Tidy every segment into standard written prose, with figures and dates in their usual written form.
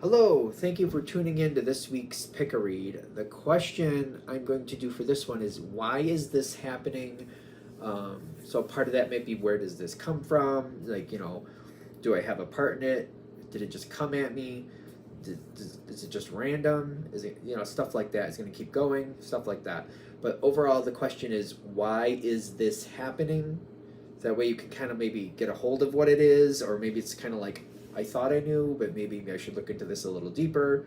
Hello, thank you for tuning in to this week's Pick a Read. The question I'm going to do for this one is, why is this happening? So part of that may be, where does this come from? Like, do I have a part in it? Did it just come at me? Is it just random? Is it, stuff like that is going to keep going, stuff like that. But overall, the question is, why is this happening? That way you can kind of maybe get a hold of what it is, or maybe it's kind of like, I thought I knew, but maybe I should look into this a little deeper.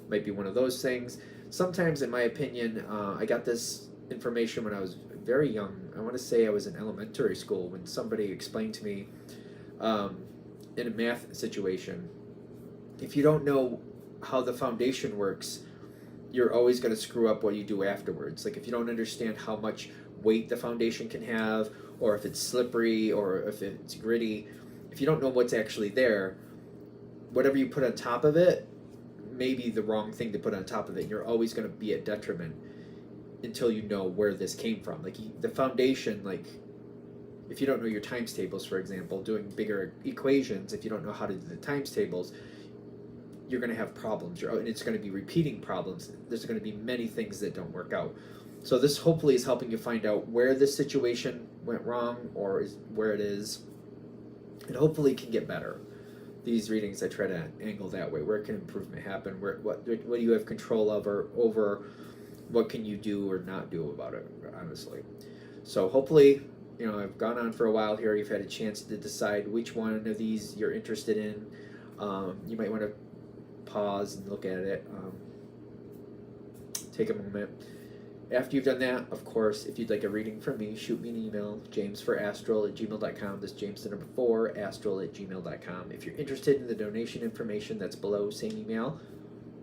Might be one of those things. Sometimes, in my opinion, I got this information when I was very young. I want to say I was in elementary school when somebody explained to me in a math situation, if you don't know how the foundation works, you're always going to screw up what you do afterwards. Like if you don't understand how much weight the foundation can have, or if it's slippery, or if it's gritty, if you don't know what's actually there, whatever you put on top of it may be the wrong thing to put on top of it. You're always going to be at detriment until you know where this came from. Like the foundation, like if you don't know your times tables, for example, doing bigger equations, if you don't know how to do the times tables, you're going to have problems. And it's going to be repeating problems. There's going to be many things that don't work out. So this hopefully is helping you find out where this situation went wrong, or is where it is, and hopefully can get better. These readings, I try to angle that way. Where can improvement happen? What do you have control over what can you do or not do about it, honestly. So hopefully, I've gone on for a while here. You've had a chance to decide which one of these you're interested in. You might want to pause and look at it. Take a moment. After you've done that, of course, if you'd like a reading from me, shoot me an email, jamesforastral@gmail.com. That's James the number 4, astral@gmail.com. If you're interested in the donation information, that's below, same email.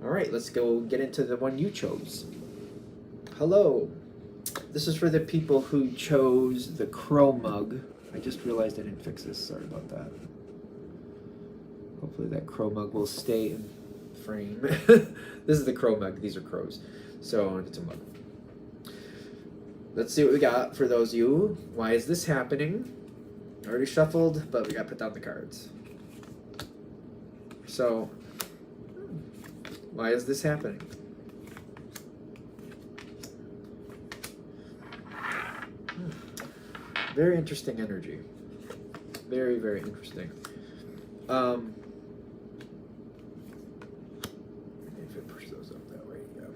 All right, let's go get into the one you chose. Hello. This is for the people who chose the Crow Mug. I just realized I didn't fix this. Sorry about that. Hopefully that Crow Mug will stay in frame. This is the Crow Mug. These are crows. So it's a mug. Let's see what we got for those of you. Why is this happening? Already shuffled, but we got to put down the cards. So, why is this happening? Very interesting energy. Very, very interesting. If I push those up that way, yeah.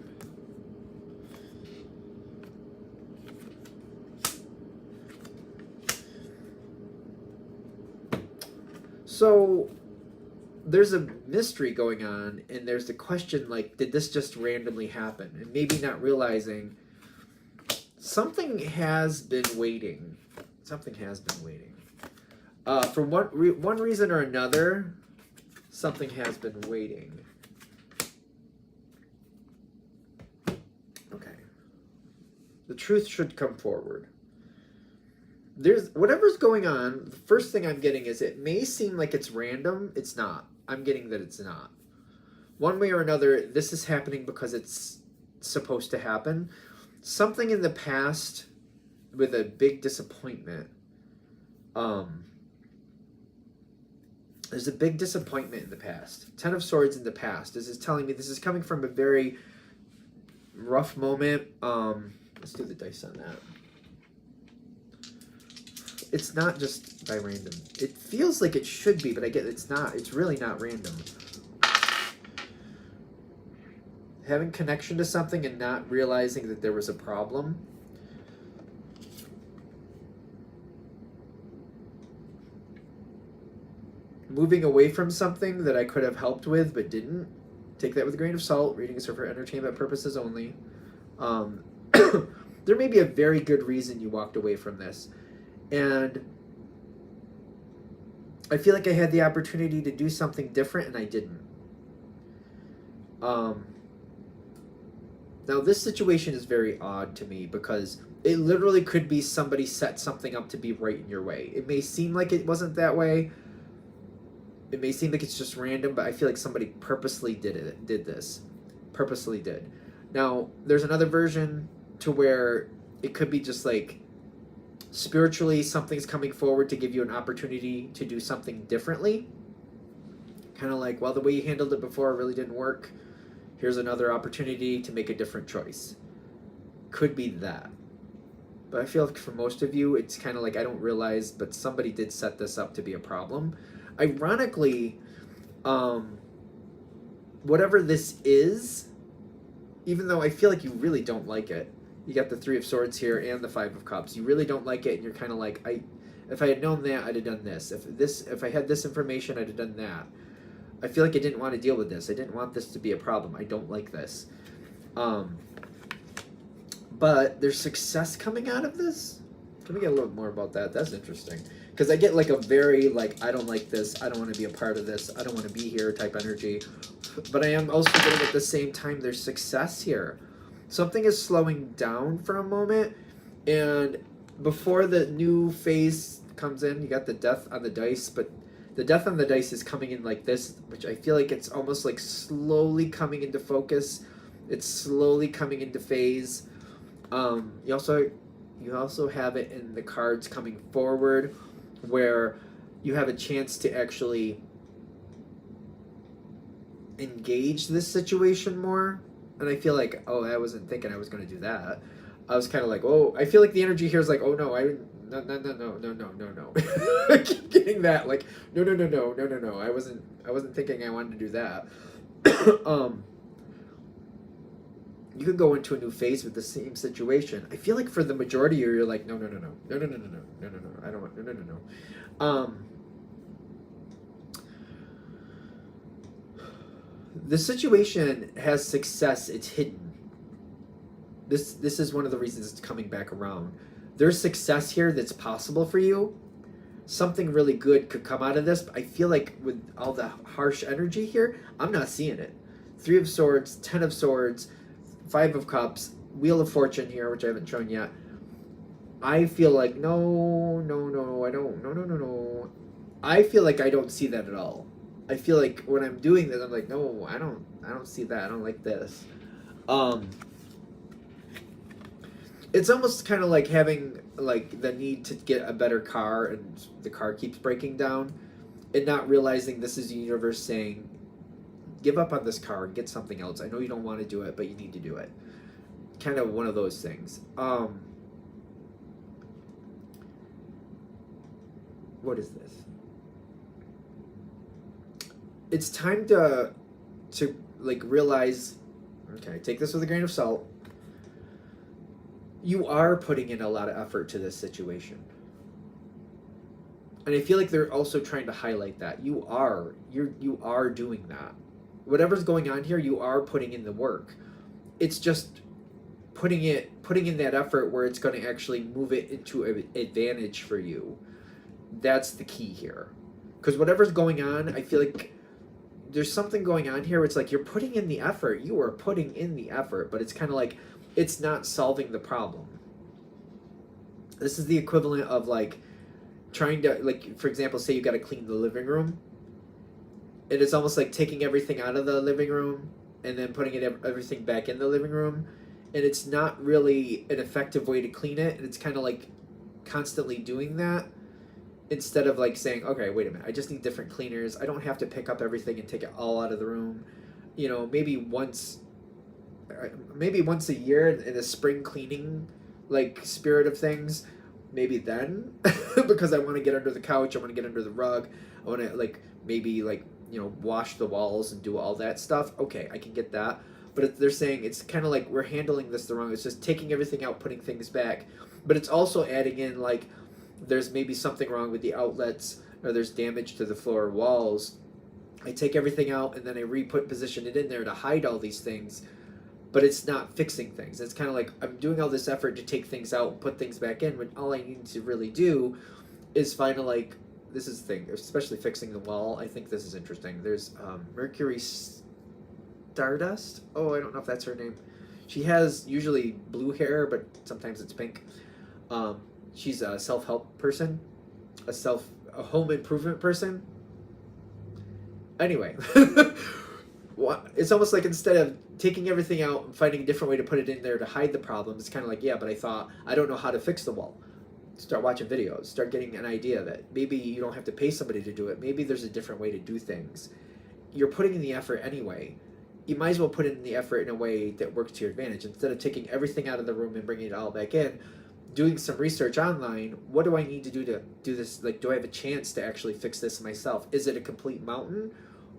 So there's a mystery going on, and there's the question, like, did this just randomly happen? And maybe not realizing something has been waiting. Something has been waiting. For one reason or another, something has been waiting. Okay. The truth should come forward. There's whatever's going on. The first thing I'm getting is, it may seem like it's random. It's not. I'm getting that it's not. One way or another, this is happening because it's supposed to happen. Something in the past with a big disappointment. There's a big disappointment in the past. 10 of Swords in the past. This is telling me this is coming from a very rough moment. Let's do the dice on that. It's not just by random. It feels like it should be, but I get it's not. It's really not random. Having connection to something and not realizing that there was a problem. Moving away from something that I could have helped with but didn't. Take that with a grain of salt. Reading is for entertainment purposes only. There may be a very good reason you walked away from this. And I feel like I had the opportunity to do something different and I didn't. Now this situation is very odd to me because it literally could be somebody set something up to be right in your way. It may seem like it wasn't that way. It may seem like it's just random, but I feel like somebody purposely did this. Purposely did. Now, there's another version to where it could be just like spiritually something's coming forward to give you an opportunity to do something differently. kind of like, well, the way you handled it before really didn't work. Here's another opportunity to make a different choice. Could be that. But I feel like for most of you, it's kind of like, I don't realize, but somebody did set this up to be a problem. Ironically, whatever this is, even though I feel like you really don't like it, you got the Three of Swords here and the Five of Cups. You really don't like it, and you're kind of like, if I had known that, I'd have done this. If I had this information, I'd have done that. I feel like I didn't want to deal with this. I didn't want this to be a problem. I don't like this. But there's success coming out of this. Can we get a little more about that? That's interesting. Because I get like a very, like, I don't like this. I don't want to be a part of this. I don't want to be here type energy. But I am also getting at the same time there's success here. Something is slowing down for a moment. And before the new phase comes in, you got the death on the dice. But the death on the dice is coming in like this, which I feel like it's almost like slowly coming into focus. It's slowly coming into phase. You also have it in the cards coming forward, where you have a chance to actually engage this situation more. And I feel like, oh, I wasn't thinking I was going to do that. I was kind of like, oh, I feel like the energy here is like, oh no, no. I keep getting that, like, no. I wasn't thinking I wanted to do that. You could go into a new phase with the same situation. I feel like for the majority of you, you're like, no. I don't want, no. The situation has success. It's hidden. This is one of the reasons it's coming back around. There's success here that's possible for you. Something really good could come out of this. But I feel like with all the harsh energy here, I'm not seeing it. Three of Swords, Ten of Swords, Five of Cups, Wheel of Fortune here, which I haven't shown yet. I feel like no. I feel like I don't see that at all. I feel like when I'm doing this, I'm like, no, I don't see that. I don't like this. It's almost kind of like having like the need to get a better car, and the car keeps breaking down, and not realizing this is the universe saying, give up on this car and get something else. I know you don't want to do it, but you need to do it. Kind of one of those things. What is this? It's time to like realize, okay, take this with a grain of salt. You are putting in a lot of effort to this situation. And I feel like they're also trying to highlight that. You are doing that. Whatever's going on here, you are putting in the work. It's just putting in that effort where it's going to actually move it into an advantage for you. That's the key here. Because whatever's going on, I feel like there's something going on here where it's like you're putting in the effort. You are putting in the effort, but it's kind of like it's not solving the problem. This is the equivalent of like trying to, like, for example, say you got to clean the living room. And it's almost like taking everything out of the living room and then putting everything back in the living room. And it's not really an effective way to clean it. And it's kind of like constantly doing that instead of like saying, okay, wait a minute, I just need different cleaners. I don't have to pick up everything and take it all out of the room. You know, maybe once a year in the spring cleaning, like, spirit of things, maybe then, because I want to get under the couch, I want to get under the rug, I want to, like, maybe, like, you know, wash the walls and do all that stuff. Okay, I can get that. But they're saying it's kind of like we're handling this the wrong. It's just taking everything out, putting things back. But it's also adding in, like, there's maybe something wrong with the outlets, or there's damage to the floor or walls. I take everything out and then I position it in there to hide all these things, but it's not fixing things. It's kind of like I'm doing all this effort to take things out and put things back in, when all I need to really do is find like, this is the thing, especially fixing the wall. I think this is interesting. There's Mercury Stardust. Oh, I don't know if that's her name. She has usually blue hair, but sometimes it's pink. She's a self-help person, a home improvement person. Anyway, it's almost like instead of taking everything out and finding a different way to put it in there to hide the problem, it's kind of like, yeah, but I don't know how to fix the wall. Start watching videos, start getting an idea that maybe you don't have to pay somebody to do it. Maybe there's a different way to do things. you're putting in the effort anyway. You might as well put in the effort in a way that works to your advantage. Instead of taking everything out of the room and bringing it all back in, doing some research online, what do I need to do this? Like, do I have a chance to actually fix this myself? Is it a complete mountain?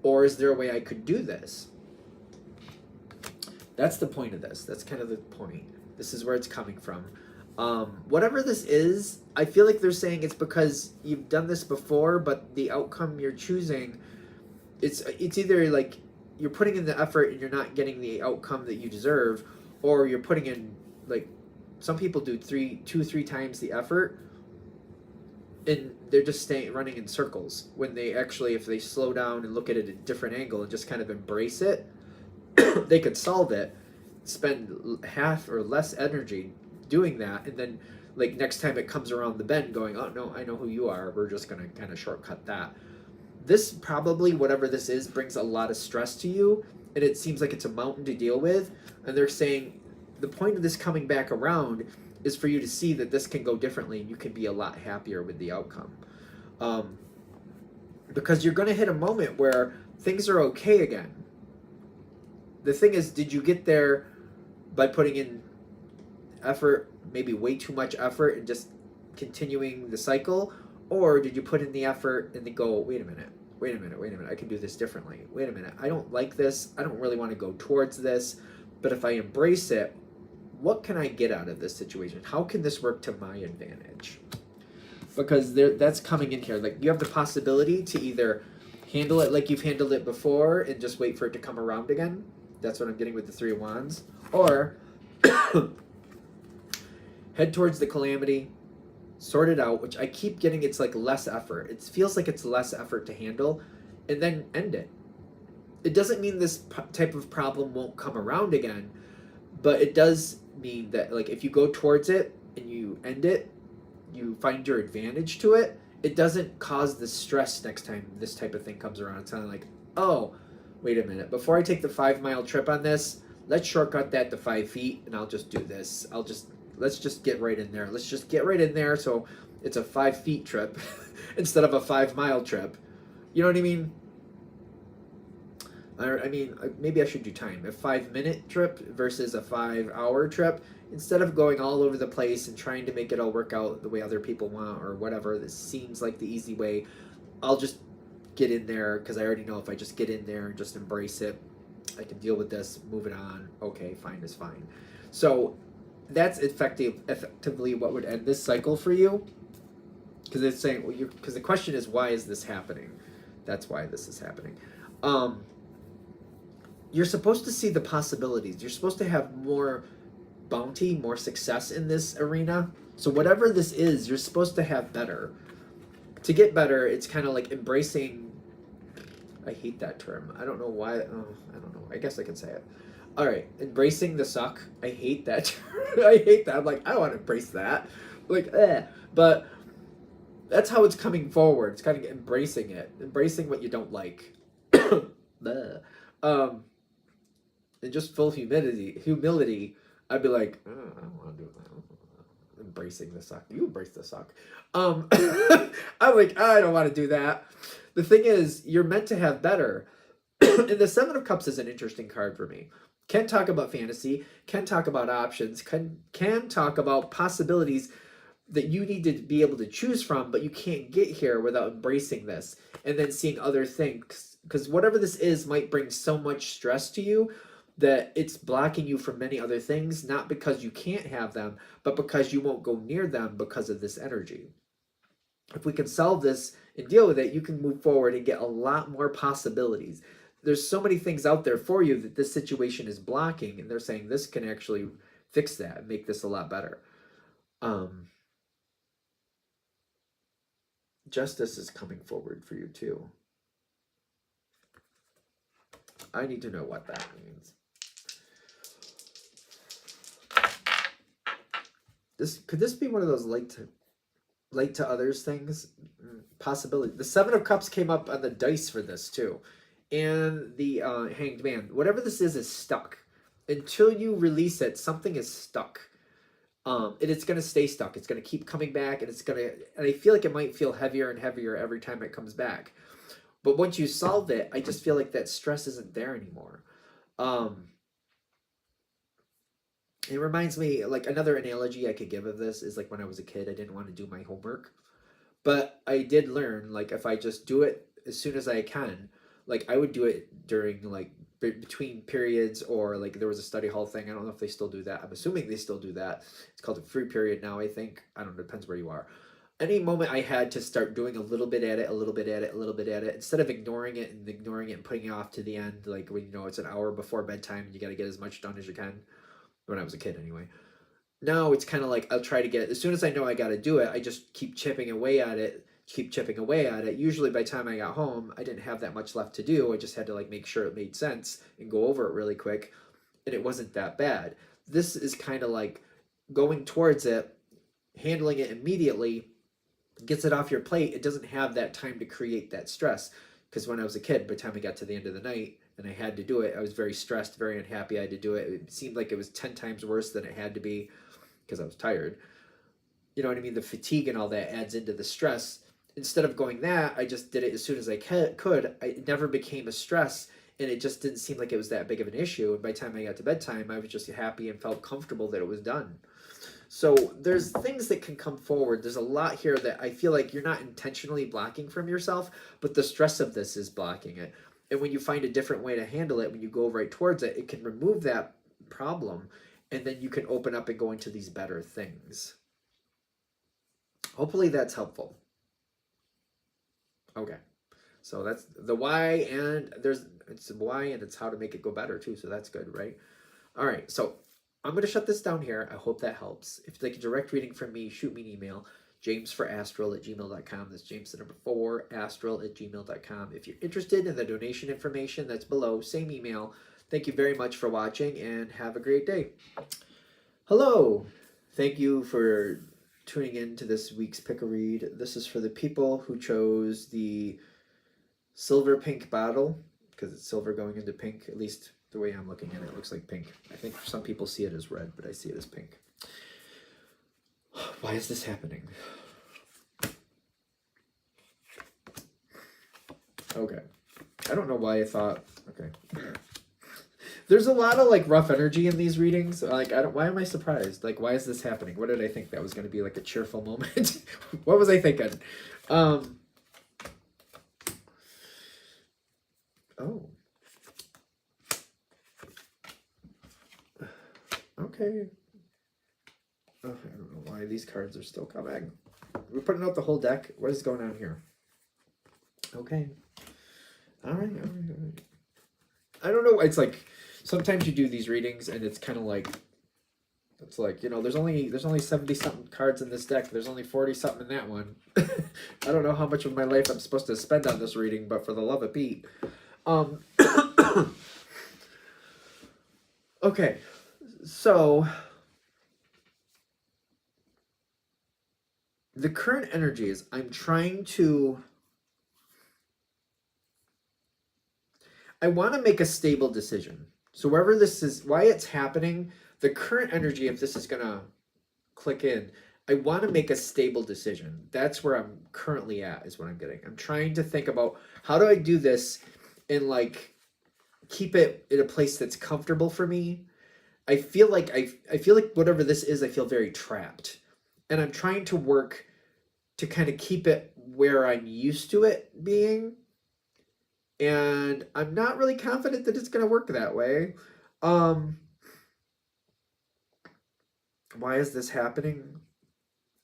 Or is there a way I could do this? That's the point of this. That's kind of the point. This is where it's coming from. Whatever this is, I feel like they're saying it's because you've done this before, but the outcome you're choosing, it's either like you're putting in the effort and you're not getting the outcome that you deserve, or you're putting in, like, some people do 3 times the effort and they're just running in circles, when they actually, if they slow down and look at it at a different angle and just kind of embrace it, they could solve it, spend half or less energy doing that, and then, like, next time it comes around the bend going, oh no, I know who you are, we're just going to kind of shortcut that. This probably, whatever this is, brings a lot of stress to you, and it seems like it's a mountain to deal with. And they're saying the point of this coming back around is for you to see that this can go differently and you can be a lot happier with the outcome. Because you're going to hit a moment where things are okay again. The thing is, did you get there by putting in effort, maybe way too much effort, and just continuing the cycle? Or did you put in the effort and then go, wait a minute, I can do this differently. Wait a minute, I don't like this. I don't really want to go towards this. But if I embrace it, what can I get out of this situation? How can this work to my advantage? Because that's coming in here. Like, you have the possibility to either handle it like you've handled it before and just wait for it to come around again. That's what I'm getting with the 3 of Wands. Or head towards the calamity, sort it out, which I keep getting, it's like less effort. It feels like it's less effort to handle, and then end it. It doesn't mean this type of problem won't come around again, but it does mean that, like, if you go towards it and you end it, you find your advantage to it, it doesn't cause the stress next time this type of thing comes around. It's kind of like, oh, wait a minute, before I take the 5-mile trip on this, let's shortcut that to 5 feet, and I'll just do this. Let's just get right in there. Let's just get right in there, so it's a 5 feet trip instead of a 5-mile trip. You know what I mean? I mean, maybe I should do time. A 5-minute trip versus a 5-hour trip. Instead of going all over the place and trying to make it all work out the way other people want or whatever, this seems like the easy way. I'll just get in there, because I already know if I just get in there and just embrace it, I can deal with this, move it on. Okay, fine is fine. So that's effectively what would end this cycle for you. Because it's saying, well, because the question is, why is this happening? That's why this is happening. You're supposed to see the possibilities. You're supposed to have more bounty, more success in this arena. So whatever this is, you're supposed to have better. To get better, it's kind of like embracing, I hate that term. I don't know why. I don't know. I guess I can say it. All right, embracing the suck. I hate that term. I hate that. I'm like, I don't want to embrace that. Like, but that's how it's coming forward. It's kind of embracing it, embracing what you don't like. And just full humility, I'd be like, I don't want to do that. Embracing the suck. You embrace the suck. I'm like, I don't want to do that. The thing is, you're meant to have better. And the 7 of Cups is an interesting card for me. Can talk about fantasy, can talk about options, can talk about possibilities that you need to be able to choose from, but you can't get here without embracing this and then seeing other things. Because whatever this is might bring so much stress to you that it's blocking you from many other things, not because you can't have them, but because you won't go near them because of this energy. If we can solve this and deal with it, you can move forward and get a lot more possibilities. There's so many things out there for you that this situation is blocking, and they're saying this can actually fix that and make this a lot better. Justice is coming forward for you too. I need to know what that means. Could this be one of those light to others things? Possibility. The 7 of Cups came up on the dice for this too. And the Hanged Man. Whatever this is stuck. Until you release it, something is stuck. And it's going to stay stuck. It's going to keep coming back, and and I feel like it might feel heavier and heavier every time it comes back. But once you solve it, I just feel like that stress isn't there anymore. It reminds me, like, another analogy I could give of this is like when I was a kid, I didn't want to do my homework. But I did learn, like, if I just do it as soon as I can, like, I would do it during, like, between periods, or, like, there was a study hall thing. I don't know if they still do that. I'm assuming they still do that. It's called a free period now, I think. I don't know, depends where you are. Any moment I had to start doing a little bit at it, a little bit at it, a little bit at it, instead of ignoring it and putting it off to the end, like when you know it's an hour before bedtime and you got to get as much done as you can, when I was a kid anyway. Now it's kind of like I'll try to get it as soon as I know I got to do it. I just keep chipping away at it, keep chipping away at it. Usually by the time I got home, I didn't have that much left to do. I just had to like make sure it made sense and go over it really quick, and it wasn't that bad. This is kind of like going towards it, handling it immediately, gets it off your plate. It doesn't have that time to create that stress. Because when I was a kid, by the time I got to the end of the night and I had to do it, I was very stressed, very unhappy I had to do it. It seemed like it was 10 times worse than it had to be because I was tired. You know what I mean? The fatigue and all that adds into the stress. Instead of going that, I just did it as soon as I could. It never became a stress, and it just didn't seem like it was that big of an issue. And by the time I got to bedtime, I was just happy and felt comfortable that it was done. So there's things that can come forward. There's a lot here that I feel like you're not intentionally blocking from yourself, but the stress of this is blocking it. And when you find a different way to handle it, when you go right towards it, it can remove that problem, and then you can open up and go into these better things. Hopefully that's helpful. Okay. So that's the why, and it's why, and it's how to make it go better too. So that's good, right? All right. So I'm going to shut this down here. I hope that helps. If you'd like a direct reading from me, shoot me an email, jamesforastral@gmail.com. That's James the number 4, astral@gmail.com. If you're interested in the donation information, that's below, same email. Thank you very much for watching, and have a great day. Hello. Thank you for tuning in to this week's pick-a-read. This is for the people who chose the silver pink bottle, because it's silver going into pink, at least the way I'm looking at it, looks like pink. I think some people see it as red, but I see it as pink. Why is this happening? Okay. I don't know why I thought, okay. There's a lot of like rough energy in these readings. Like, why am I surprised? Like, why is this happening? What did I think that was going to be like a cheerful moment? What was I thinking? Oh. Okay. Oh, I don't know why these cards are still coming. We're putting out the whole deck. What is going on here? Okay. All right. I don't know. It's like sometimes you do these readings and it's kind of like, it's like, you know, there's only 70 something cards in this deck. There's only 40 something in that one. I don't know how much of my life I'm supposed to spend on this reading, but for the love of Pete. Okay. So the current energy is I want to make a stable decision. So wherever this is, why it's happening, the current energy, if this is going to click in, I want to make a stable decision. That's where I'm currently at, is what I'm getting. I'm trying to think about how do I do this and like keep it in a place that's comfortable for me. I feel like whatever this is, I feel very trapped. And I'm trying to work to kind of keep it where I'm used to it being. And I'm not really confident that it's going to work that way. Why is this happening?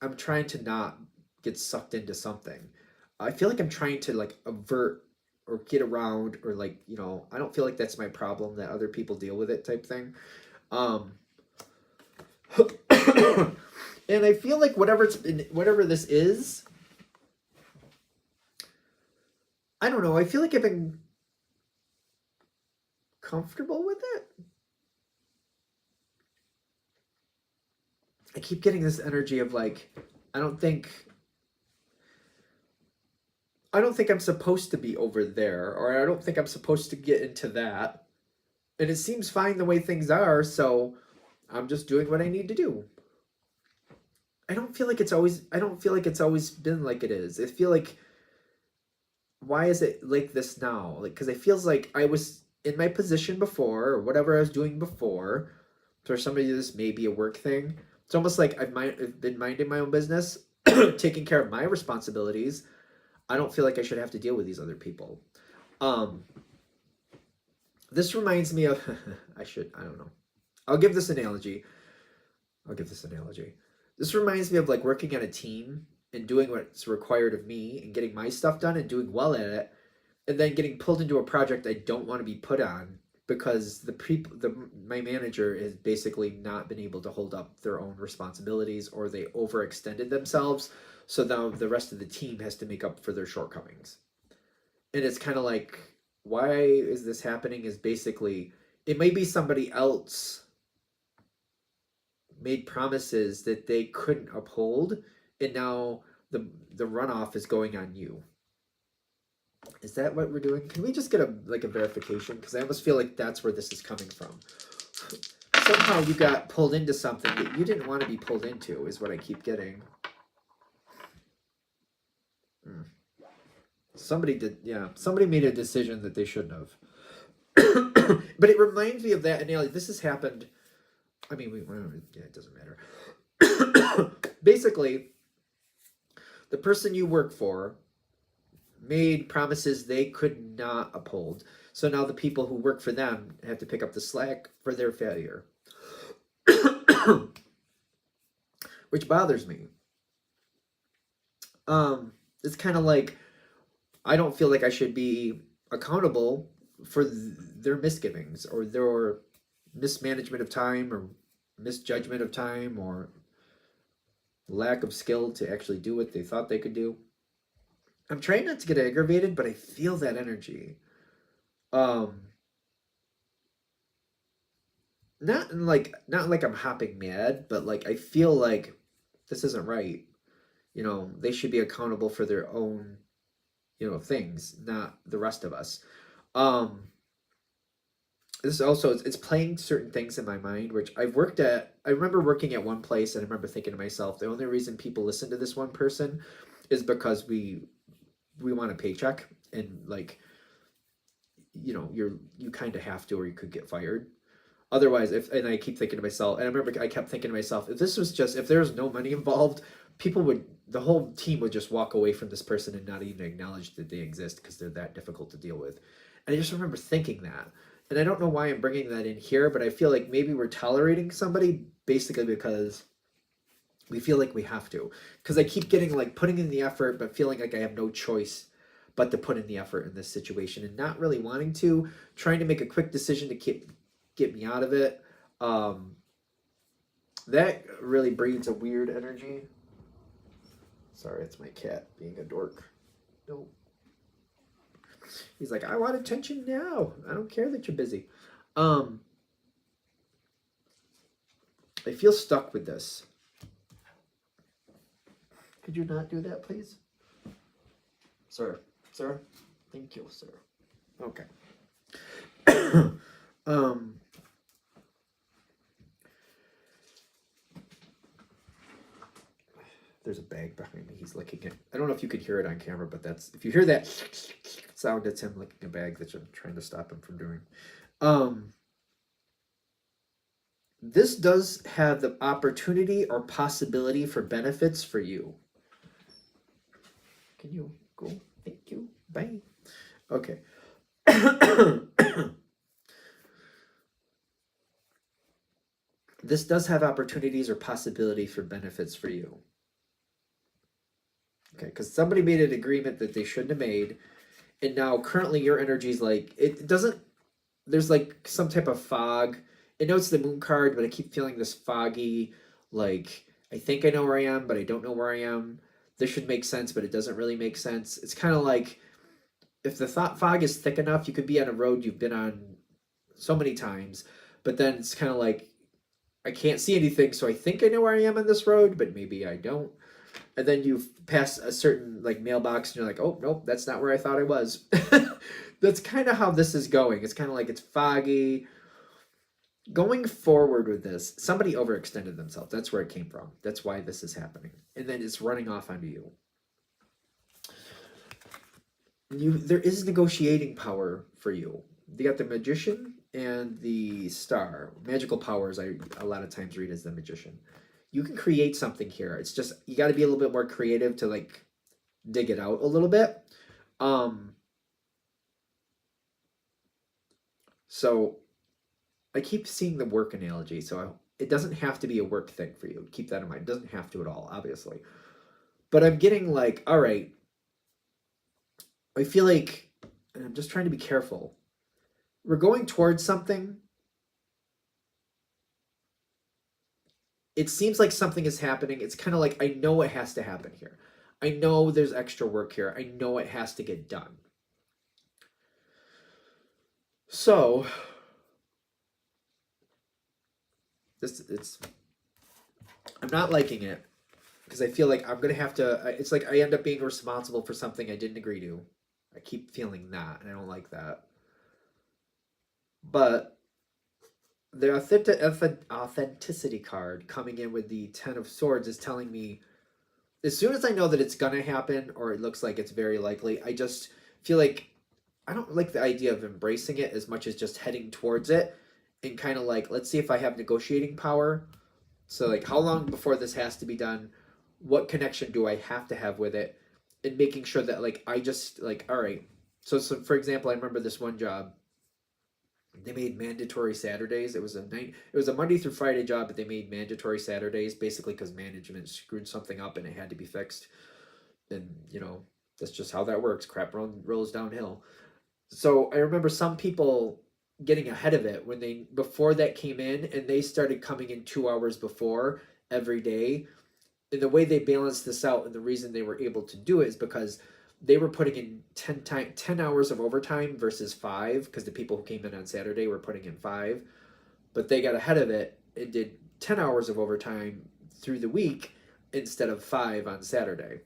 I'm trying to not get sucked into something. I feel like I'm trying to like avert or get around, or like, you know, I don't feel like that's my problem, that other people deal with it type thing. And I feel like whatever this is, I don't know, I feel like I've been comfortable with it. I keep getting this energy of like, I don't think I'm supposed to be over there, or I don't think I'm supposed to get into that. And it seems fine the way things are, so I'm just doing what I need to do. I don't feel like it's always been like it is. I feel like why is it like this now? Like, because it feels like I was in my position before, or whatever I was doing before. For somebody, this may be a work thing. It's almost like I've been minding my own business, taking care of my responsibilities. I don't feel like I should have to deal with these other people. Um, this reminds me of, I don't know. I'll give this analogy. This reminds me of like working on a team and doing what's required of me and getting my stuff done and doing well at it, and then getting pulled into a project I don't want to be put on because my manager has basically not been able to hold up their own responsibilities, or they overextended themselves, so now the rest of the team has to make up for their shortcomings. And it's kind of like, why is this happening? Is basically, it may be somebody else made promises that they couldn't uphold, and now the runoff is going on you. Is that what we're doing? Can we just get a verification? Because I almost feel like that's where this is coming from. Somehow you got pulled into something that you didn't want to be pulled into, is what I keep getting. Somebody did, yeah. Somebody made a decision that they shouldn't have. But it reminds me of that analogy. This has happened. I mean, yeah, it doesn't matter. Basically, the person you work for made promises they could not uphold. So now the people who work for them have to pick up the slack for their failure. Which bothers me. It's kind of like, I don't feel like I should be accountable for their misgivings or their mismanagement of time or misjudgment of time or lack of skill to actually do what they thought they could do. I'm trying not to get aggravated, but I feel that energy. Not like I'm hopping mad, but like I feel like this isn't right. You know, they should be accountable for their own, things, not the rest of us. Um, this also, it's playing certain things in my mind, which I remember working at one place, and I remember thinking to myself, the only reason people listen to this one person is because we want a paycheck, and like, you kind of have to, or you could get fired. Otherwise, and I keep thinking to myself, and I remember I kept thinking to myself, if there was no money involved, the whole team would just walk away from this person and not even acknowledge that they exist because they're that difficult to deal with. And I just remember thinking that. And I don't know why I'm bringing that in here, but I feel like maybe we're tolerating somebody basically because we feel like we have to. Because I keep getting like putting in the effort, but feeling like I have no choice but to put in the effort in this situation and not really wanting to, trying to make a quick decision to get me out of it. That really breeds a weird energy. Sorry, it's my cat being a dork. No. He's like, I want attention now. I don't care that you're busy. I feel stuck with this. Could you not do that, please? Sir. Thank you, sir. Okay. There's a bag behind me. He's licking it. I don't know if you could hear it on camera, but if you hear that sound, it's him licking a bag that I'm trying to stop him from doing. This does have the opportunity or possibility for benefits for you. Can you go? Thank you. Bye. Okay. This does have opportunities or possibility for benefits for you. Okay, because somebody made an agreement that they shouldn't have made, and now currently your energy is like, it doesn't, there's like some type of fog. I know it's the moon card, but I keep feeling this foggy, like, I think I know where I am, but I don't know where I am. This should make sense, but it doesn't really make sense. It's kind of like, if the fog is thick enough, you could be on a road you've been on so many times, but then it's kind of like, I can't see anything, so I think I know where I am on this road, but maybe I don't. And then you pass a certain like mailbox and you're like, oh, nope, that's not where I thought I was. That's kind of how this is going. It's kind of like it's foggy. Going forward with this, somebody overextended themselves. That's where it came from. That's why this is happening. And then it's running off onto you. there is negotiating power for you. You got the Magician and the Star. Magical powers I a lot of times read as the Magician. You can create something here. It's just you got to be a little bit more creative to like dig it out a little bit. So I keep seeing the work analogy. So it doesn't have to be a work thing for you. Keep that in mind. It doesn't have to at all, obviously. But I'm getting like, all right, I feel like, and I'm just trying to be careful. We're going towards something. It seems like something is happening. It's kind of like, I know it has to happen here. I know there's extra work here. I know it has to get done. So, I'm not liking it because I feel like I'm going to have to, it's like I end up being responsible for something I didn't agree to. I keep feeling that, and I don't like that. But the authenticity card coming in with the Ten of Swords is telling me, as soon as I know that it's going to happen, or it looks like it's very likely, I just feel like I don't like the idea of embracing it as much as just heading towards it and kind of like, let's see if I have negotiating power. So like, how long before this has to be done? What connection do I have to have with it? And making sure that like, I just like, all right. So for example, I remember this one job. They made mandatory Saturdays. It was a Monday through Friday job, but they made mandatory Saturdays basically because management screwed something up and it had to be fixed. And that's just how that works. Crap rolls downhill. So I remember some people getting ahead of it when before that came in, and they started coming in 2 hours before every day. And the way they balanced this out, and the reason they were able to do it is because they were putting in 10 hours of overtime versus 5, because the people who came in on Saturday were putting in 5. But they got ahead of it and did 10 hours of overtime through the week instead of 5 on Saturday.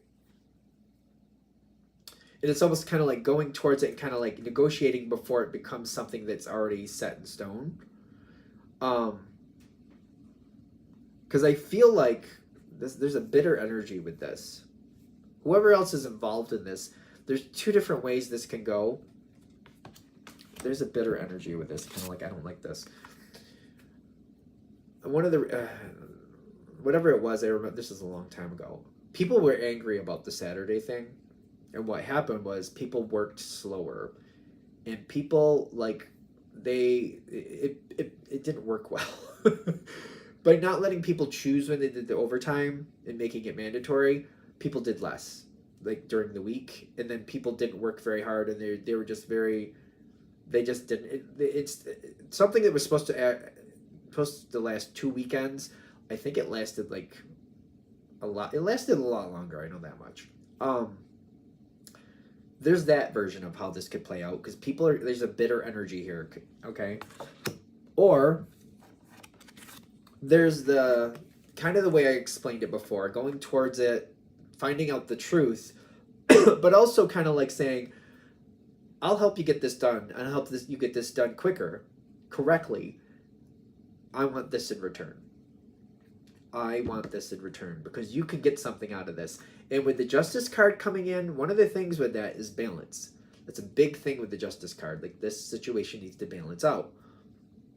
And it's almost kind of like going towards it and kind of like negotiating before it becomes something that's already set in stone. Because I feel like there's a bitter energy with this. Whoever else is involved in this, there's 2 different ways this can go. There's a bitter energy with this. Kind of like, I don't like this. One of the, whatever it was, I remember, this is a long time ago. People were angry about the Saturday thing. And what happened was people worked slower. And people, like, it didn't work well. By not letting people choose when they did the overtime and making it mandatory, people did less, like during the week, and then people didn't work very hard, and they were just they just didn't. It's something that was supposed to last 2 weekends. I think it lasted like a lot. It lasted a lot longer. I know that much. There's that version of how this could play out because there's a bitter energy here. Okay, or there's the kind of the way I explained it before, going towards it, finding out the truth, but also kind of like saying, I'll help you get this done, and I'll help you get this done quicker, correctly. I want this in return. I want this in return because you can get something out of this. And with the Justice card coming in, one of the things with that is balance. That's a big thing with the Justice card. Like, this situation needs to balance out.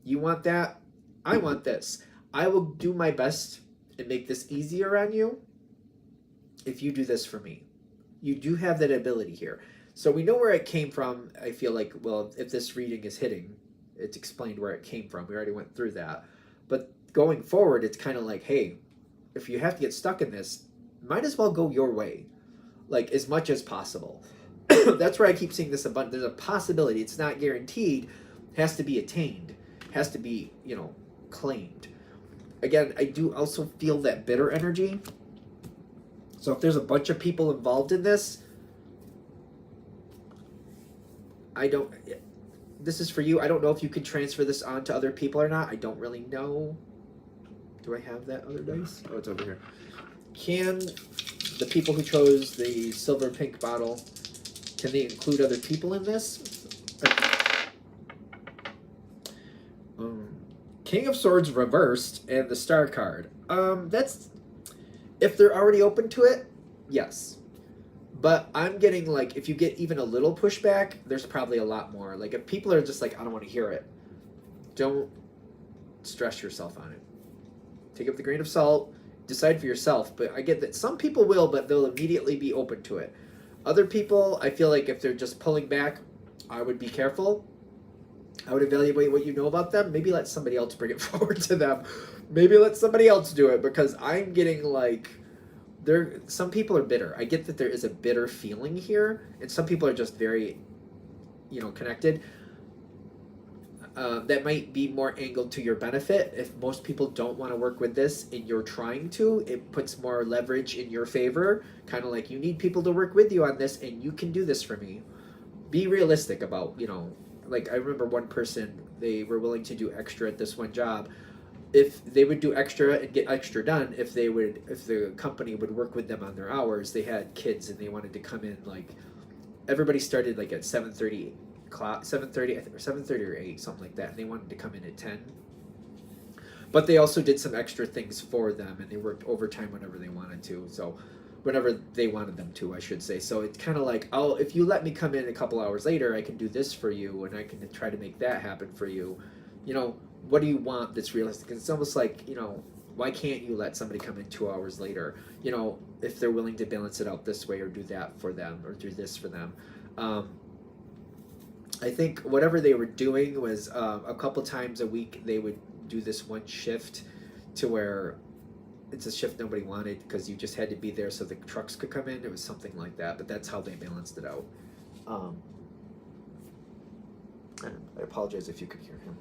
You want that? I want this. I will do my best and make this easier on you if you do this for me. You do have that ability here. So we know where it came from. I feel like, well, if this reading is hitting, it's explained where it came from. We already went through that. But going forward, it's kind of like, hey, if you have to get stuck in this, might as well go your way, like as much as possible. That's where I keep seeing this abundance. There's a possibility. It's not guaranteed. Has to be attained. Has to be, claimed. Again, I do also feel that bitter energy. So if there's a bunch of people involved in this, this is for you. I don't know if you can transfer this on to other people or not. I don't really know. Do I have that other dice? Oh, it's over here. Can the people who chose the silver pink bottle, can they include other people in this? King of Swords reversed and the Star card. That's, if they're already open to it, yes. But I'm getting like, if you get even a little pushback, there's probably a lot more. Like if people are just like, I don't want to hear it, don't stress yourself on it. Take it with a grain of salt, decide for yourself. But I get that some people will, but they'll immediately be open to it. Other people, I feel like if they're just pulling back, I would be careful. I would evaluate what you know about them. Maybe let somebody else bring it forward to them. Maybe let somebody else do it, because I'm getting like, some people are bitter. I get that there is a bitter feeling here, and some people are just very, connected. That might be more angled to your benefit. If most people don't want to work with this and you're trying to, it puts more leverage in your favor. Kind of like, you need people to work with you on this, and you can do this for me. Be realistic about, like I remember one person, they were willing to do extra at this one job. If they would do extra and get extra done, if the company would work with them on their hours, they had kids and they wanted to come in, like everybody started like at 7:30 o'clock, 7:30 I think, or 7:30 or 8, something like that, and they wanted to come in at 10. But they also did some extra things for them, and they worked overtime whenever they wanted to. So whenever they wanted them to, I should say. So it's kind of like, oh, if you let me come in a couple hours later, I can do this for you, and I can try to make that happen for you. What do you want that's realistic? It's almost like, why can't you let somebody come in 2 hours later? If they're willing to balance it out this way, or do that for them, or do this for them. I think whatever they were doing was a couple times a week they would do this one shift, to where it's a shift nobody wanted because you just had to be there so the trucks could come in. It was something like that, but that's how they balanced it out. And I apologize if you could hear him.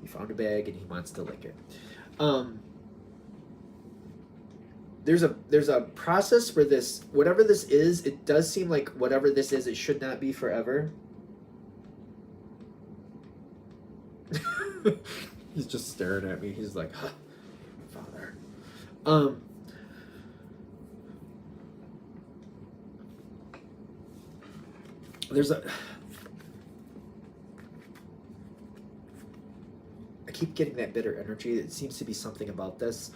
He found a bag and he wants to lick it. There's a process for this. Whatever this is, it does seem like whatever this is, it should not be forever. He's just staring at me. He's like, huh, Father. I keep getting that bitter energy. It seems to be something about this.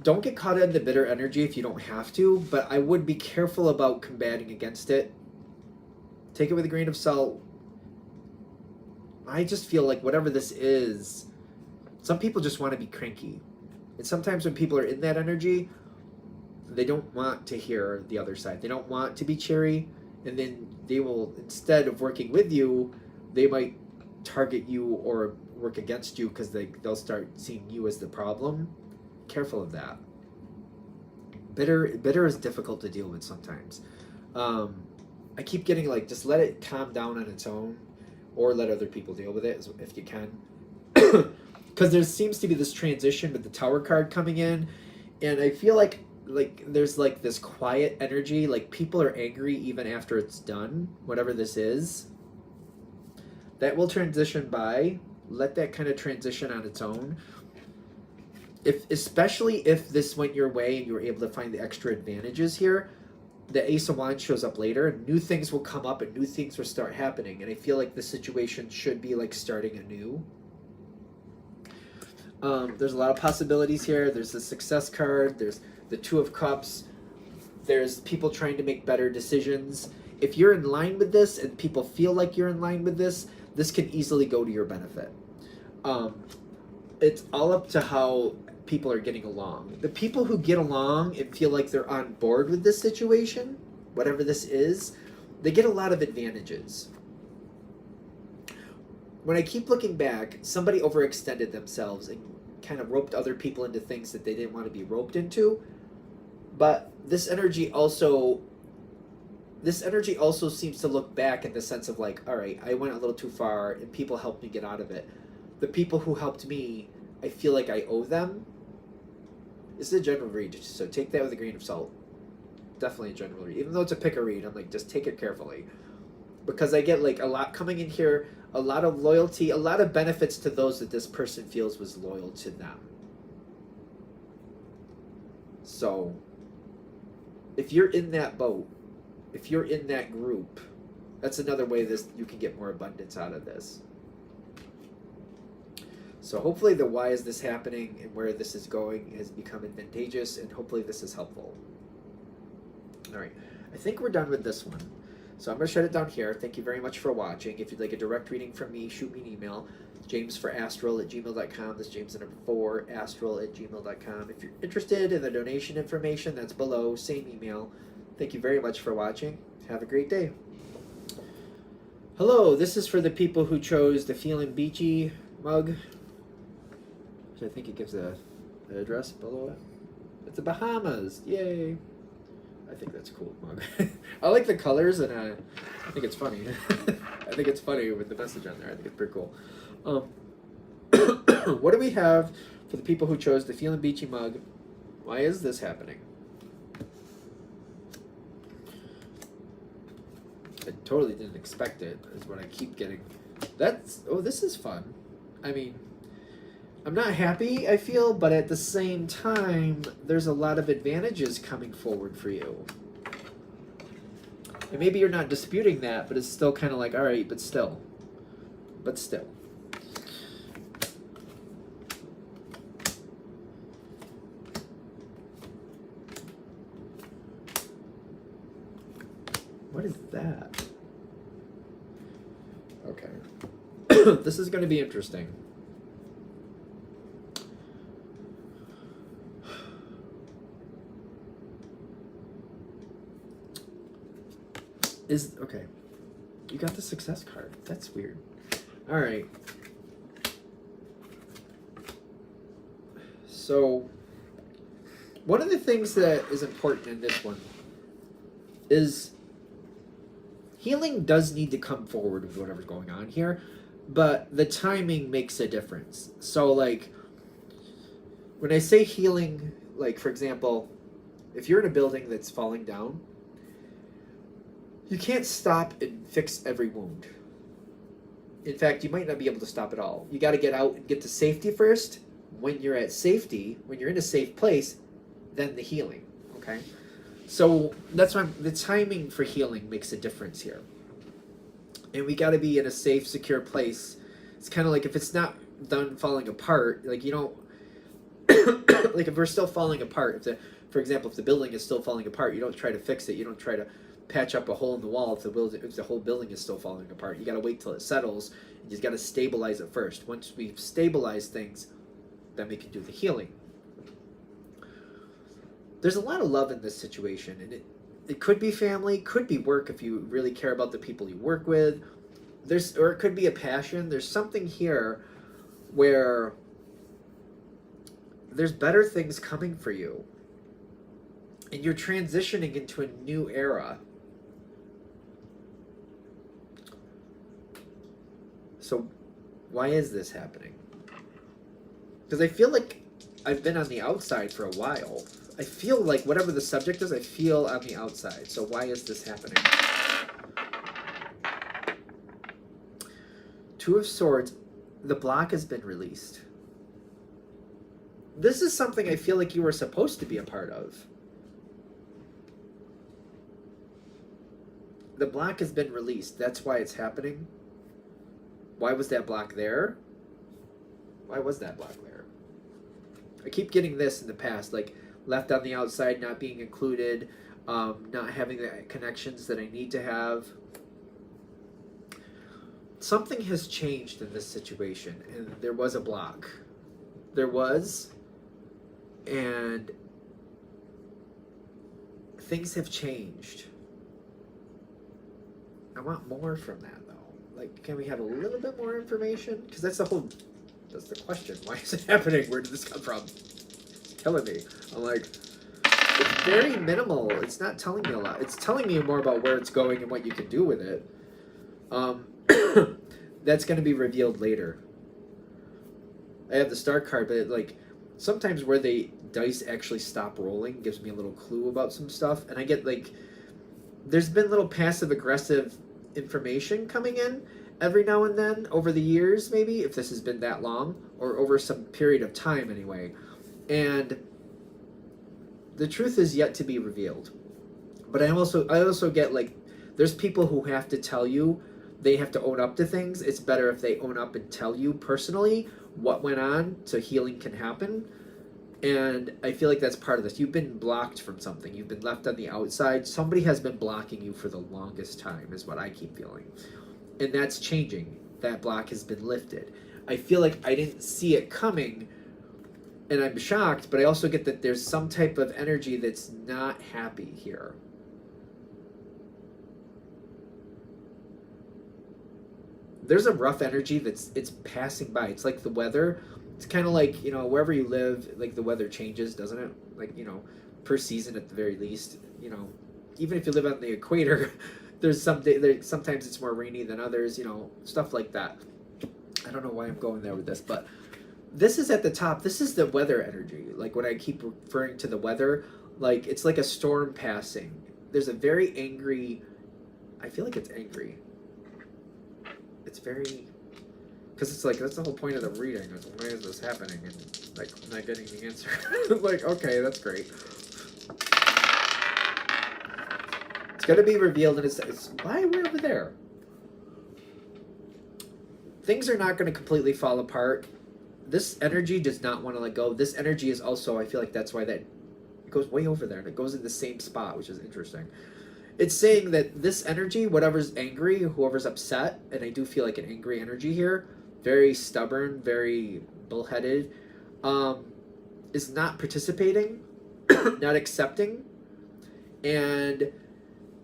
Don't get caught in the bitter energy if you don't have to, but I would be careful about combating against it. Take it with a grain of salt. I just feel like whatever this is, some people just want to be cranky. And sometimes when people are in that energy, they don't want to hear the other side. They don't want to be cheery, and then they will, instead of working with you, they might target you or work against you, because they'll start seeing you as the problem. Careful of that. Bitter is difficult to deal with sometimes. I keep getting like, just let it calm down on its own, or let other people deal with it if you can. Because there seems to be this transition with the Tower card coming in, and I feel like there's like this quiet energy, like people are angry even after it's done, whatever this is. That will transition by. Let that kind of transition on its own. Especially if this went your way and you were able to find the extra advantages here, the Ace of Wands shows up later, new things will come up and new things will start happening, and I feel like the situation should be like starting anew. There's a lot of possibilities here. There's the Success card, there's the Two of Cups, there's people trying to make better decisions. If you're in line with this and people feel like you're in line with this, this can easily go to your benefit. It's all up to how people are getting along. The people who get along and feel like they're on board with this situation, whatever this is, they get a lot of advantages. When I keep looking back, somebody overextended themselves and kind of roped other people into things that they didn't want to be roped into. But this energy also seems to look back in the sense of like, all right, I went a little too far and people helped me get out of it. The people who helped me, I feel like I owe them. This is a general read, so take that with a grain of salt. Definitely a general read. Even though it's a pick a read, I'm like, just take it carefully. Because I get like a lot coming in here, a lot of loyalty, a lot of benefits to those that this person feels was loyal to them. So, if you're in that boat, if you're in that group, that's another way you can get more abundance out of this. So hopefully the why is this happening and where this is going has become advantageous, and hopefully this is helpful. All right. I think we're done with this one. So I'm going to shut it down here. Thank you very much for watching. If you'd like a direct reading from me, shoot me an email. jamesforastral@gmail.com. That's James the number 4, astral@gmail.com. If you're interested in the donation information, that's below. Same email. Thank you very much for watching. Have a great day. Hello, this is for the people who chose the Feelin Beachy Mug. So I think it gives the address below it. It's the Bahamas. Yay. I think that's a cool mug. I like the colors, and I think it's funny. I think it's funny with the message on there. I think it's pretty cool. What do we have for the people who chose the Feelin Beachy Mug? Why is this happening? I totally didn't expect it, is what I keep getting. Oh, this is fun. I mean, I'm not happy, I feel, but at the same time, there's a lot of advantages coming forward for you. And maybe you're not disputing that, but it's still kind of like, all right, but still. But still. What is that? Okay. This is going to be interesting. Okay. You got the success card. That's weird. All right. So, one of the things that is important in this one is healing does need to come forward with whatever's going on here, but the timing makes a difference. So, like, when I say healing, like, for example, if you're in a building that's falling down, you can't stop and fix every wound. In fact, you might not be able to stop it all. You got to get out and get to safety first. When you're at safety, when you're in a safe place, then the healing, okay? So that's why the timing for healing makes a difference here. And we got to be in a safe, secure place. It's kind of like if it's not done falling apart, like you don't, like if we're still falling apart, for example, if the building is still falling apart, you don't try to fix it. You don't try to patch up a hole in the wall if the whole building is still falling apart. You got to wait till it settles. You just got to stabilize it first. Once we've stabilized things, then we can do the healing. There's a lot of love in this situation, and it could be family, could be work if you really care about the people you work with. Or it could be a passion. There's something here where there's better things coming for you, and you're transitioning into a new era. So why is this happening? Because I feel like I've been on the outside for a while. I feel like whatever the subject is, I feel on the outside. So why is this happening? Two of Swords, the block has been released. This is something I feel like you were supposed to be a part of. The block has been released. That's why it's happening. Why was that block there? Why was that block there? I keep getting this in the past, like left on the outside, not being included, not having the connections that I need to have. Something has changed in this situation, and there was a block. There was, and things have changed. I want more from that, though. Like, can we have a little bit more information? Because that's the question. Why is it happening? Where did this come from? It's killing me. I'm like, it's very minimal. It's not telling me a lot. It's telling me more about where it's going and what you can do with it. That's going to be revealed later. I have the star card, but like sometimes where the dice actually stop rolling gives me a little clue about some stuff, and I get like there's been little passive aggressive information coming in every now and then over the years, maybe if this has been that long or over some period of time anyway, and the truth is yet to be revealed. But I also get like there's people who have to tell you, they have to own up to things. It's better if they own up and tell you personally what went on so healing can happen. And I feel like that's part of this. You've been blocked from something. You've been left on the outside. Somebody has been blocking you for the longest time, is what I keep feeling. And that's changing. That block has been lifted. I feel like I didn't see it coming, and I'm shocked, but I also get that there's some type of energy that's not happy here. There's a rough energy it's passing by. It's like the weather. It's kind of like, wherever you live, like the weather changes, doesn't it? Like, per season at the very least. Even if you live on the equator, there's sometimes it's more rainy than others, stuff like that. I don't know why I'm going there with this, but this is at the top. This is the weather energy. Like when I keep referring to the weather, like it's like a storm passing. There's a very angry, I feel like it's angry. It's very, because it's like, that's the whole point of the reading, is why is this happening? And like, I'm not getting the answer. Like, okay, that's great. It's going to be revealed, and it's why we're over there. Things are not going to completely fall apart. This energy does not want to let go. This energy is also, I feel like that's why it goes way over there, and it goes in the same spot, which is interesting. It's saying that this energy, whatever's angry, whoever's upset, and I do feel like an angry energy here, very stubborn, very bullheaded, is not participating, not accepting, and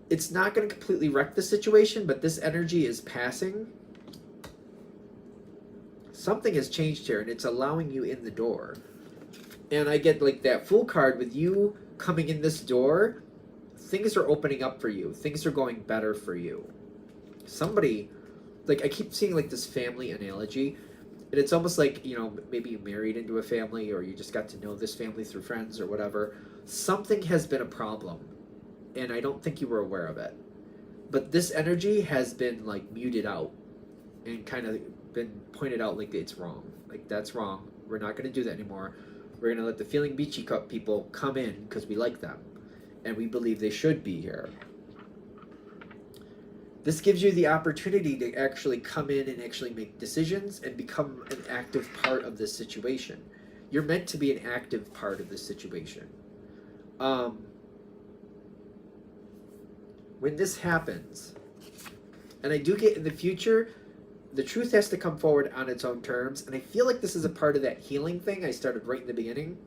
it's not going to completely wreck the situation, but this energy is passing. Something has changed here, and it's allowing you in the door. And I get like that Fool card with you coming in this door. Things are opening up for you. Things are going better for you. Somebody, like I keep seeing like this family analogy, and it's almost like, maybe you married into a family, or you just got to know this family through friends or whatever. Something has been a problem, and I don't think you were aware of it. But this energy has been like muted out and kind of been pointed out like it's wrong. Like that's wrong. We're not going to do that anymore. We're going to let the Feelin Beachy people come in because we like them. And we believe they should be here. This gives you the opportunity to actually come in and actually make decisions and become an active part of this situation. You're meant to be an active part of this situation. When this happens, and I do get in the future, the truth has to come forward on its own terms, and I feel like this is a part of that healing thing I started right in the beginning.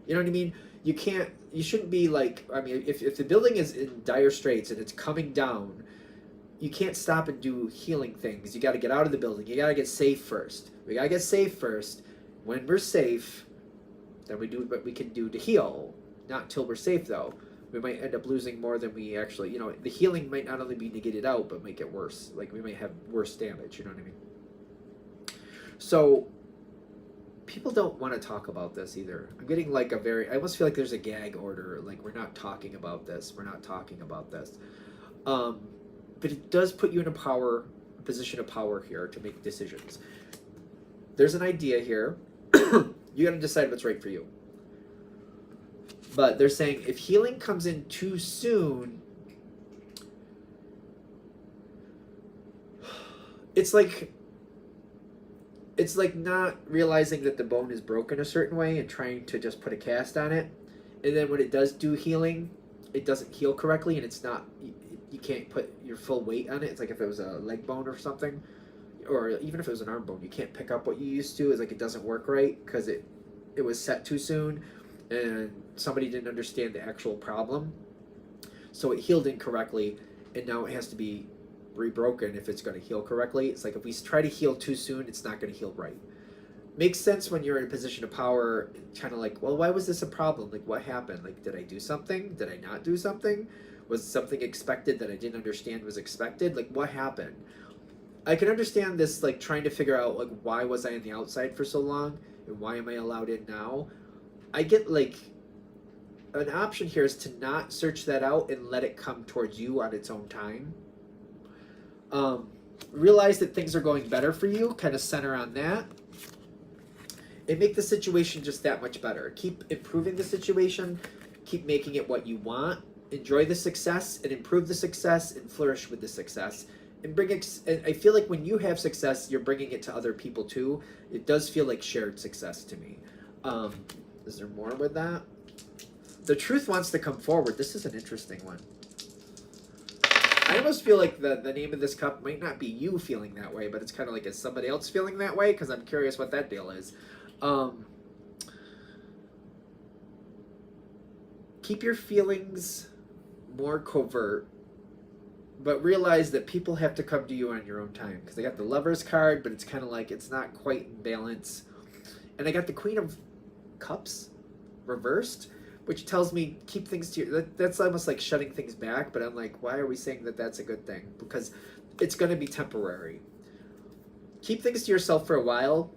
You know what I mean? You shouldn't be like, I mean, if the building is in dire straits and it's coming down, you can't stop and do healing things. You got to get out of the building. You got to get safe first. We got to get safe first. When we're safe, then we do what we can do to heal. Not until we're safe, though. We might end up losing more than we actually, the healing might not only be negated out, but might get worse. Like, we might have worse damage, you know what I mean? So, people don't want to talk about this either. I'm getting like I almost feel like there's a gag order, like we're not talking about this, we're not talking about this. But it does put you in a position of power here to make decisions. There's an idea here. You got to decide what's right for you. But they're saying if healing comes in too soon, it's like not realizing that the bone is broken a certain way and trying to just put a cast on it. And then when it does do healing, it doesn't heal correctly, and it's not, you can't put your full weight on it. It's like if it was a leg bone or something, or even if it was an arm bone, you can't pick up what you used to. It's like it doesn't work right because it was set too soon and somebody didn't understand the actual problem. So it healed incorrectly, and now it has to be rebroken if it's going to heal correctly. It's like if we try to heal too soon, it's not going to heal right. Makes sense when you're in a position of power, kind of like, well, why was this a problem? Like, what happened? Like, did I do something? Did I not do something? Was something expected that I didn't understand was expected? Like, what happened? I can understand this, like, trying to figure out, like, why was I on the outside for so long? And why am I allowed in now? I get, like, an option here is to not search that out and let it come towards you on its own time. Realize that things are going better for you, kind of center on that, and make the situation just that much better. Keep improving the situation, keep making it what you want, enjoy the success and improve the success and flourish with the success. And bring it, and I feel like when you have success, you're bringing it to other people too. It does feel like shared success to me. Is there more with that? The truth wants to come forward. This is an interesting one. I almost feel like the name of this cup might not be you feeling that way, but it's kind of like, is somebody else feeling that way? Because I'm curious what that deal is. Keep your feelings more covert, but realize that people have to come to you on your own time. Because I got the Lover's card, but it's kind of like it's not quite in balance. And I got the Queen of Cups reversed, which tells me keep things to your... That's almost like shutting things back, but I'm like, why are we saying that that's a good thing? Because it's going to be temporary. Keep things to yourself for a while.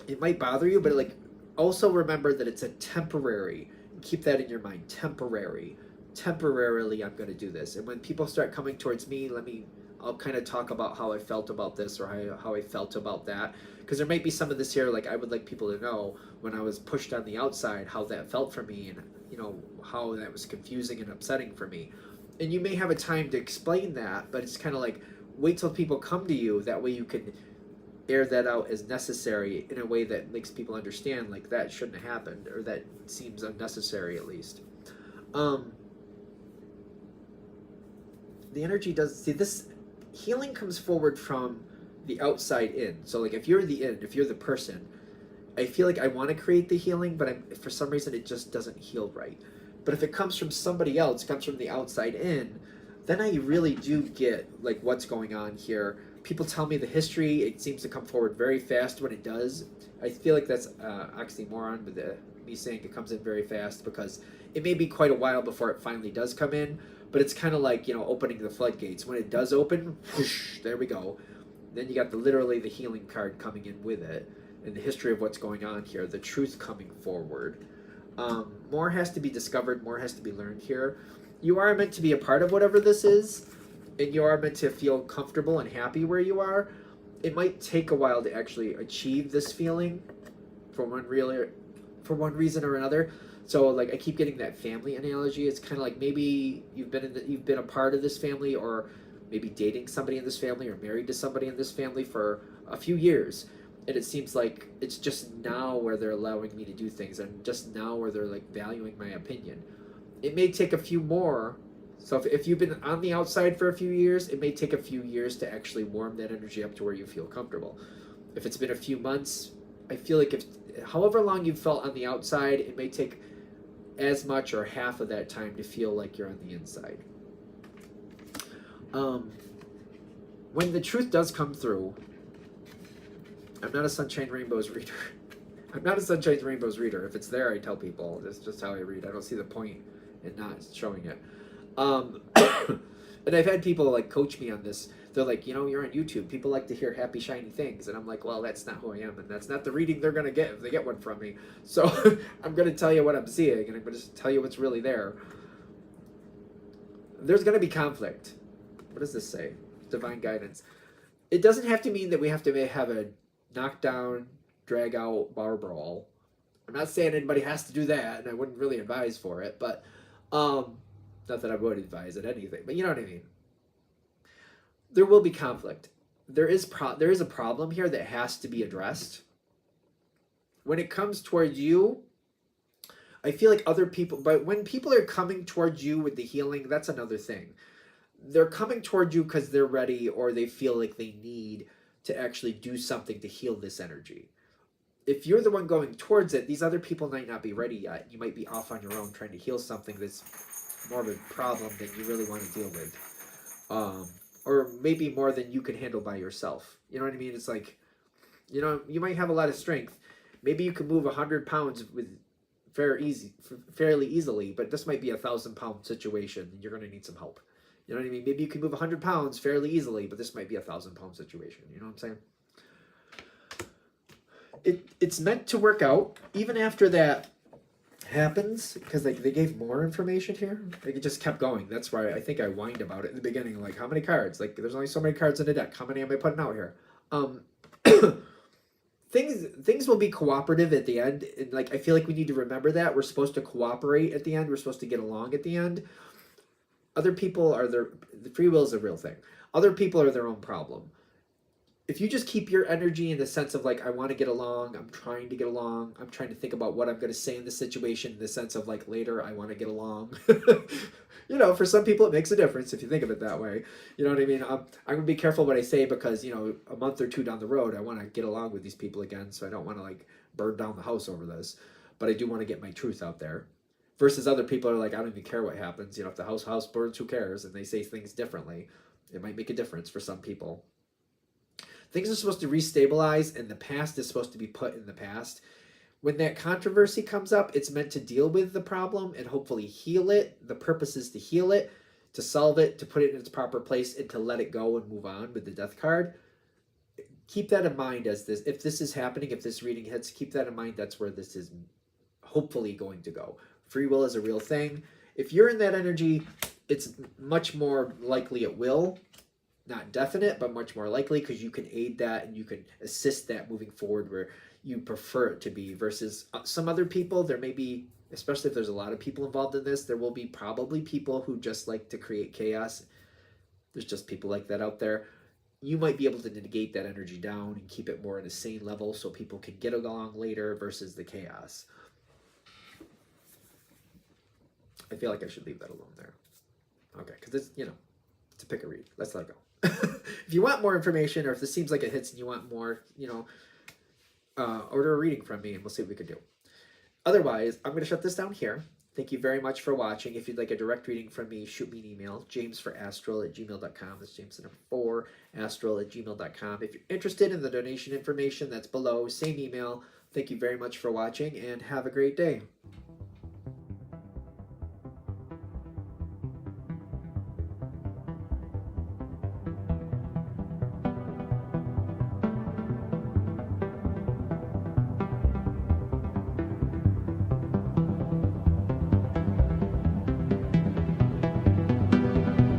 It might bother you, but like also remember that it's a temporary. Keep that in your mind. Temporary. Temporarily, I'm going to do this. And when people start coming towards me, I'll kind of talk about how I felt about this or how I felt about that. Because there might be some of this here, like I would like people to know when I was pushed on the outside, how that felt for me and, you know, how that was confusing and upsetting for me. And you may have a time to explain that, but it's kind of like, wait till people come to you. That way you can air that out as necessary in a way that makes people understand, like, that shouldn't have happened, or that seems unnecessary at least. The energy does... See, this healing comes forward from the outside in. So, like, if you're the person, I feel like I want to create the healing, but for some reason it just doesn't heal right. But if it comes from somebody else, comes from the outside in, then I really do get, like, what's going on here. People tell me the history, it seems to come forward very fast when it does. I feel like that's oxymoron with me saying it comes in very fast, because it may be quite a while before it finally does come in, but it's kind of like, you know, opening the floodgates. When it does open, whoosh, there we go. Then you got literally the healing card coming in with it, and the history of what's going on here, the truth coming forward. More has to be discovered, more has to be learned here. You are meant to be a part of whatever this is, and you are meant to feel comfortable and happy where you are. It might take a while to actually achieve this feeling for one reason or another. So, like, I keep getting that family analogy. It's kind of like maybe you've been a part of this family, or maybe dating somebody in this family, or married to somebody in this family for a few years, and it seems like it's just now where they're allowing me to do things, and just now where they're, like, valuing my opinion. It may take a few more. So if you've been on the outside for a few years, it may take a few years to actually warm that energy up to where you feel comfortable. If it's been a few months, I feel like however long you've felt on the outside, it may take as much or half of that time to feel like you're on the inside. When the truth does come through, I'm not a Sunshine Rainbows reader. I'm not a Sunshine Rainbows reader. If it's there, I tell people. That's just how I read. I don't see the point in not showing it. And I've had people, like, coach me on this. They're like, you know, you're on YouTube. People like to hear happy, shiny things. And I'm like, well, that's not who I am. And that's not the reading they're going to get if they get one from me. So I'm going to tell you what I'm seeing. And I'm going to tell you what's really there. There's going to be conflict. What does this say? Divine guidance. It doesn't have to mean that we have to have a knockdown, drag out bar brawl. I'm not saying anybody has to do that. And I wouldn't really advise for it. But, not that I would advise it anything, but you know what I mean. There will be conflict. There is a problem here that has to be addressed. When it comes towards you, I feel like other people, but when people are coming towards you with the healing, that's another thing. They're coming towards you because they're ready, or they feel like they need to actually do something to heal this energy. If you're the one going towards it, these other people might not be ready yet. You might be off on your own trying to heal something that's more of a problem than you really want to deal with, or maybe more than you can handle by yourself. You know what I mean? It's like, you know, you might have a lot of strength. Maybe you can move 100 pounds with fairly easily, but this might be a 1,000-pound situation, and you're going to need some help. You know what I mean? Maybe you can move 100 pounds fairly easily, but this might be a 1,000-pound situation. You know what I'm saying? It's meant to work out even after that happens, because they gave more information here. Like, it just kept going. That's why I think I whined about it in the beginning, like, how many cards? Like, there's only so many cards in the deck. How many am I putting out here? Things will be cooperative at the end, and, like, I feel like we need to remember that we're supposed to cooperate at the end. We're supposed to get along at the end. Other people the free will is a real thing. Other people are their own problem. if you just keep your energy in the sense of like, I want to get along, I'm trying to get along, I'm trying to think about what I'm going to say in the situation, in the sense of like later I want to get along. You know, for some people it makes a difference if you think of it that way. You know what I mean? I'm going to be careful what I say because, you know, a month or two down the road, I want to get along with these people again. So I don't want to like burn down the house over this. But I do want to get my truth out there. Versus other people are like, I don't even care what happens. You know, if the house burns, who cares? And they say things differently. It might make a difference for some people. Things are supposed to restabilize, and the past is supposed to be put in the past. When that controversy comes up, it's meant to deal with the problem and hopefully heal it. The purpose is to heal it, to solve it, to put it in its proper place, and to let it go and move on with the death card. Keep that in mind as this, if this is happening, if this reading hits, keep that in mind. That's where this is hopefully going to go. Free will is a real thing. If you're in that energy, it's much more likely it will. Not definite, but much more likely, because you can aid that and you can assist that moving forward where you prefer it to be. Versus some other people, there may be, especially if there's a lot of people involved in this, there will be probably people who just like to create chaos. There's just people like that out there. You might be able to negate that energy down and keep it more at a sane level so people can get along later versus the chaos. I feel like I should leave that alone there. Okay, because it's, you know, it's a pick a read. Let's let it go. If you want more information, or if this seems like it hits and you want more, you know, order a reading from me and we'll see what we can do. Otherwise, I'm going to shut this down here. Thank you very much for watching. If you'd like a direct reading from me, shoot me an email, jamesforastral@gmail.com. That's James the number 4, astral@gmail.com. If you're interested in the donation information, that's below. Same email. Thank you very much for watching and have a great day.